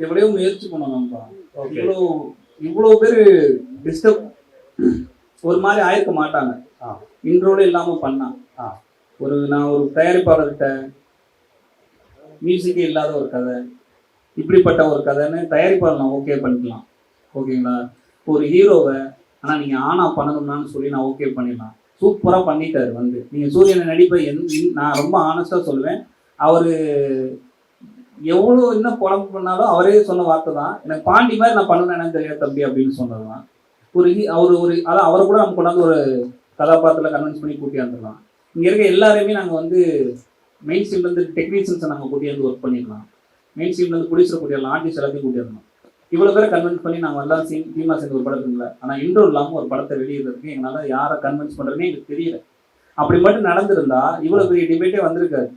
எப்படியோ முயற்சி பண்ணணும்ப்பா. ஓகே. இவ்வளோ இவ்வளோ பேர் டிஸ்டர்ப் ஒரு மாதிரி ஆயிருக்க மாட்டாங்க. இன்ட்ரோல இல்லாம பண்ணா நான் ஒரு தயாரிப்பாளர்கிட்ட மியூசிக்கே இல்லாத ஒரு கதை, இப்படிப்பட்ட ஒரு கதைன்னு தயாரிப்பாளர் நான் ஓகே பண்ணிக்கலாம். ஓகேங்களா? ஒரு ஹீரோவை ஆனால் நீங்கள் ஆனா பண்ணணும்னான்னு சொல்லி நான் ஓகே பண்ணிடலாம். சூப்பராக பண்ணிட்டாரு வந்து. நீங்கள் சூரியனை நடிப்பை நான் ரொம்ப ஆனஸ்டாக சொல்லுவேன். அவர் எவ்வளோ என்ன குழம்பு பண்ணாலும் அவரே சொன்ன வார்த்தை தான், எனக்கு பாண்டி மாதிரி நான் பண்ணணும் என்னன்னு தெரியாது தம்பி அப்படின்னு சொன்னது தான். அவர் அதான் அவரை கூட நம்ம கொண்டாந்து ஒரு கதாபாத்திரத்தில் கன்வின்ஸ் பண்ணி கூட்டியாந்துடலாம். இங்கே இருக்க எல்லாருமே நாங்கள் வந்து மெயின் ஸ்ட்ரீம்லேருந்து டெக்னீஷியன்ஸை நாங்கள் கூட்டியாந்து ஒர்க் பண்ணிடலாம். மெயின் ஸ்ட்ரீம்லேருந்து ப்ரொடியூசரை கூட்டிடலாம், ஆர்டிஸ்ட் எல்லாத்தையும் கூட்டிடணும். இவ்வளோ பேரை கன்வின்ஸ் பண்ணி நாங்கள் எல்லாம் டீமாக சேர்ந்து ஒரு படத்துக்கு இல்லை. ஆனால் இன்ட்ரோ இல்லாமல் ஒரு படத்தை வெளியிடுறதுக்கு எங்களால் யாரை கன்வின்ஸ் பண்ணுறதுனே எங்களுக்கு தெரியல. அப்படி மட்டும் நடந்திருந்தா இவ்வளோ பெரிய டிபேட்டே வந்திருக்காரு.